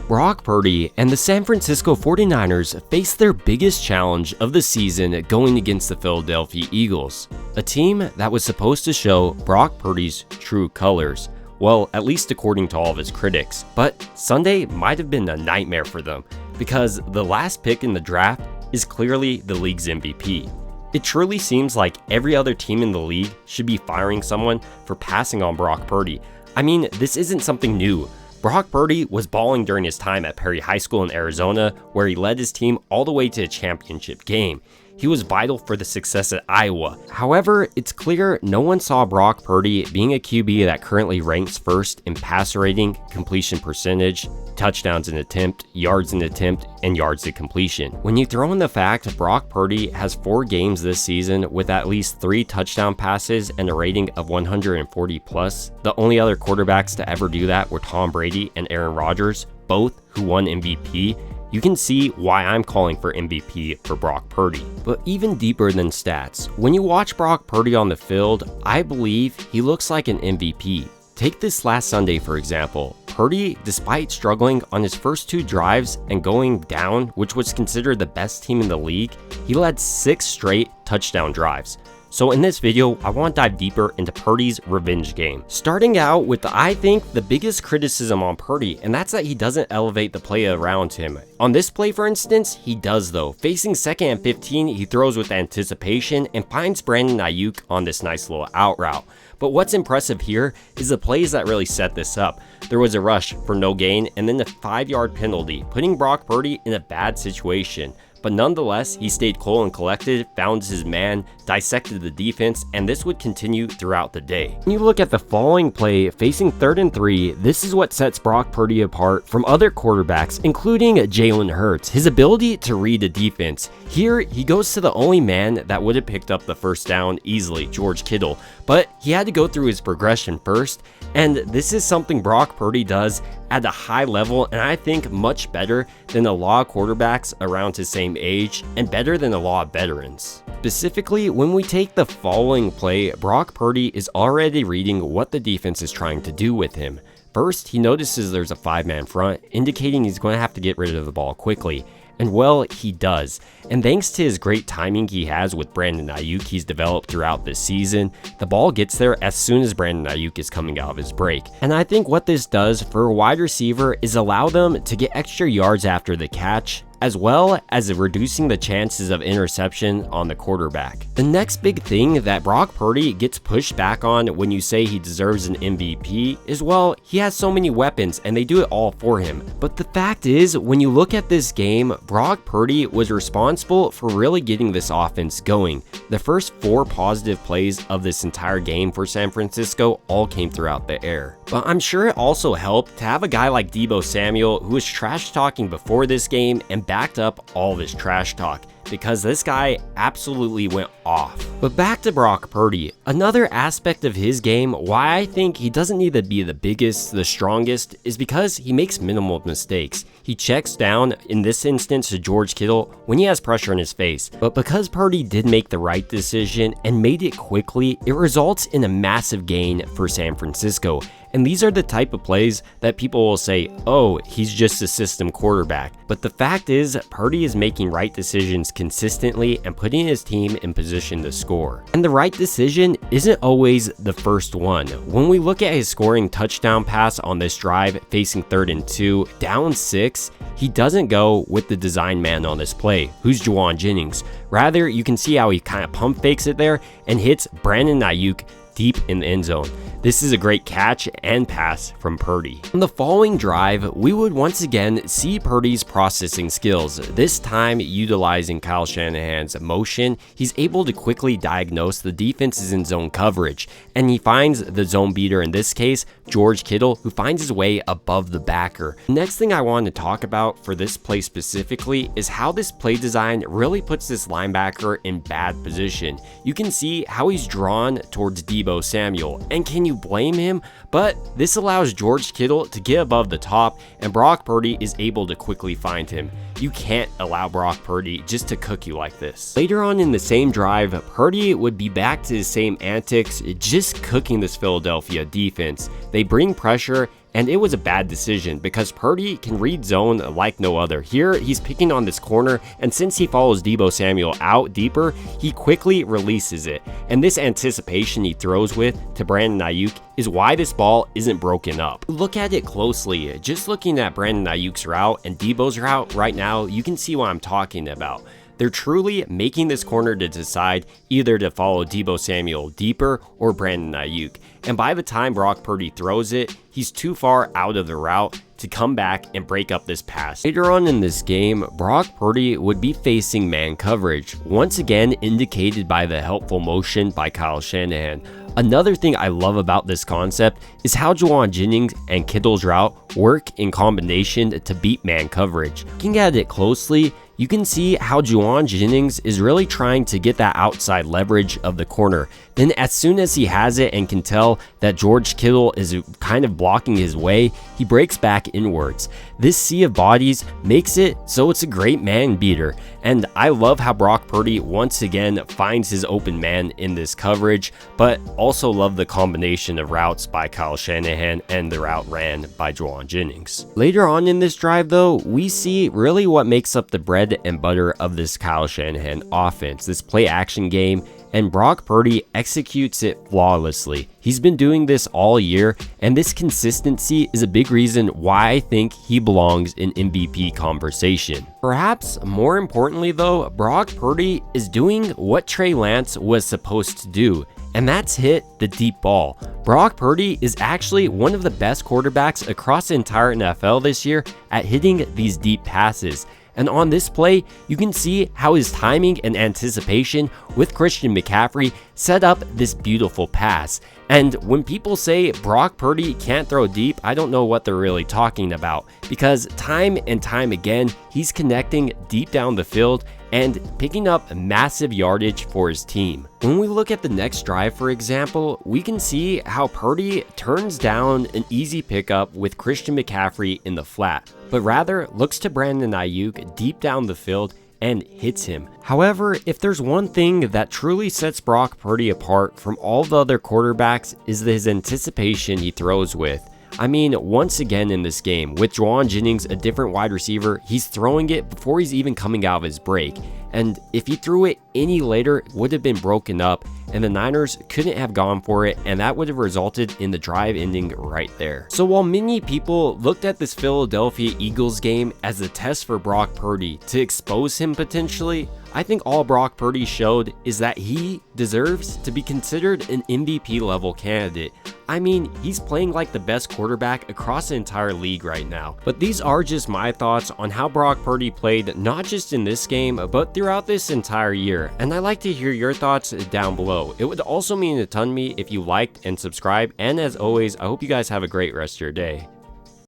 Brock Purdy and the San Francisco 49ers face their biggest challenge of the season going against the Philadelphia Eagles, a team that was supposed to show Brock Purdy's true colors. Well, at least according to all of his critics. But Sunday might have been a nightmare for them because the last pick in the draft is clearly the league's MVP. It truly seems like every other team in the league should be firing someone for passing on Brock Purdy. I mean, this isn't something new. Brock Purdy was balling during his time at Perry High School in Arizona, where he led his team all the way to a championship game. He was vital for the success at Iowa. However, it's clear no one saw Brock Purdy being a QB that currently ranks first in passer rating, completion percentage, touchdowns in attempt, yards in attempt, and yards to completion. When you throw in the fact Brock Purdy has 4 games this season with at least 3 touchdown passes and a rating of 140 plus, the only other quarterbacks to ever do that were Tom Brady and Aaron Rodgers, both who won MVP, you can see why I'm calling for MVP for Brock Purdy. But even deeper than stats, when you watch Brock Purdy on the field, I believe he looks like an MVP. Take this last Sunday for example. Purdy, despite struggling on his first 2 drives and going down, which was considered the best team in the league, he led 6 straight touchdown drives. So in this video, I want to dive deeper into Purdy's revenge game. Starting out with, I think, the biggest criticism on Purdy, and that's that he doesn't elevate the play around him. On this play, for instance, he does though. Facing 2nd and 15, he throws with anticipation and finds Brandon Ayuk on this nice little out route. But what's impressive here is the plays that really set this up. There was a rush for no gain and then a 5-yard penalty, putting Brock Purdy in a bad situation. But nonetheless, he stayed cool and collected, found his man, dissected the defense, and this would continue throughout the day. When you look at the following play, facing 3rd and 3, this is what sets Brock Purdy apart from other quarterbacks, including Jalen Hurts, his ability to read a defense. Here, he goes to the only man that would have picked up the first down easily, George Kittle, but he had to go through his progression first, and this is something Brock Purdy does at a high level, and I think much better than a lot of quarterbacks around his same age, and better than a lot of veterans. Specifically, when we take the following play, Brock Purdy is already reading what the defense is trying to do with him. First, he notices there's a 5-man front, indicating he's going to have to get rid of the ball quickly. And well, he does. And thanks to his great timing he has with Brandon Ayuk he's developed throughout this season, the ball gets there as soon as Brandon Ayuk is coming out of his break. And I think what this does for a wide receiver is allow them to get extra yards after the catch, as well as reducing the chances of interception on the quarterback. The next big thing that Brock Purdy gets pushed back on when you say he deserves an MVP is, well, he has so many weapons and they do it all for him. But the fact is, when you look at this game, Brock Purdy was responsible for really getting this offense going. The first 4 positive plays of this entire game for San Francisco all came throughout the air. But I'm sure it also helped to have a guy like Deebo Samuel who was trash talking before this game and backed up all of his trash talk, because this guy absolutely went off. But back to Brock Purdy, another aspect of his game why I think he doesn't need to be the biggest, the strongest, is because he makes minimal mistakes. He checks down, in this instance to George Kittle, when he has pressure in his face. But because Purdy did make the right decision and made it quickly, it results in a massive gain for San Francisco. And these are the type of plays that people will say, oh, he's just a system quarterback. But the fact is, Purdy is making right decisions consistently and putting his team in position to score. And the right decision isn't always the first one. When we look at his scoring touchdown pass on this drive, facing 3rd and 2, down 6, he doesn't go with the design man on this play, who's Juwan Jennings. Rather, you can see how he kind of pump fakes it there and hits Brandon Ayuk deep in the end zone. This is a great catch and pass from Purdy. On the following drive, we would once again see Purdy's processing skills. This time, utilizing Kyle Shanahan's motion, he's able to quickly diagnose the defenses in zone coverage, and he finds the zone beater, in this case, George Kittle, who finds his way above the backer. Next thing I want to talk about for this play specifically is how this play design really puts this linebacker in bad position. You can see how he's drawn towards Deebo Samuel, and can you blame him? But this allows George Kittle to get above the top, and Brock Purdy is able to quickly find him. You can't allow Brock Purdy just to cook you like this. Later on in the same drive, Purdy would be back to his same antics, just cooking this Philadelphia defense. They bring pressure, and it was a bad decision because Purdy can read zone like no other. Here, he's picking on this corner, and since he follows Deebo Samuel out deeper, he quickly releases it. And this anticipation he throws with to Brandon Ayuk is why this ball isn't broken up. Look at it closely. Just looking at Brandon Ayuk's route and Deebo's route right now, you can see what I'm talking about. They're truly making this corner to decide either to follow Deebo Samuel deeper or Brandon Ayuk. And by the time Brock Purdy throws it, he's too far out of the route to come back and break up this pass. Later on in this game, Brock Purdy would be facing man coverage, once again indicated by the helpful motion by Kyle Shanahan. Another thing I love about this concept is how Jauan Jennings and Kittle's route work in combination to beat man coverage. Looking at it closely, you can see how Jauan Jennings is really trying to get that outside leverage of the corner. Then as soon as he has it and can tell that George Kittle is kind of blocking his way, he breaks back inwards. This sea of bodies makes it so it's a great man beater. And I love how Brock Purdy once again finds his open man in this coverage, but also love the combination of routes by Kyle Shanahan and the route ran by Jauan Jennings. Later on in this drive though, we see really what makes up the bread and butter of this Kyle Shanahan offense, this play action game, and Brock Purdy executes it flawlessly. He's been doing this all year, and this consistency is a big reason why I think he belongs in MVP conversation. Perhaps more importantly though, Brock Purdy is doing what Trey Lance was supposed to do, and that's hit the deep ball. Brock Purdy is actually one of the best quarterbacks across the entire NFL this year at hitting these deep passes. And on this play, you can see how his timing and anticipation with Christian McCaffrey set up this beautiful pass. And when people say Brock Purdy can't throw deep, I don't know what they're really talking about, because time and time again, he's connecting deep down the field and picking up massive yardage for his team. When we look at the next drive, for example, we can see how Purdy turns down an easy pickup with Christian McCaffrey in the flat, but rather looks to Brandon Ayuk deep down the field and hits him. However, if there's one thing that truly sets Brock Purdy apart from all the other quarterbacks is his anticipation he throws with. I mean, once again in this game, with Jauan Jennings, a different wide receiver, he's throwing it before he's even coming out of his break. And if he threw it any later, it would have been broken up, and the Niners couldn't have gone for it, and that would have resulted in the drive ending right there. So while many people looked at this Philadelphia Eagles game as a test for Brock Purdy to expose him potentially, I think all Brock Purdy showed is that he deserves to be considered an MVP level candidate. I mean, he's playing like the best quarterback across the entire league right now. But these are just my thoughts on how Brock Purdy played, not just in this game, but throughout this entire year. And I'd like to hear your thoughts down below. It would also mean a ton to me if you liked and subscribed. And as always, I hope you guys have a great rest of your day.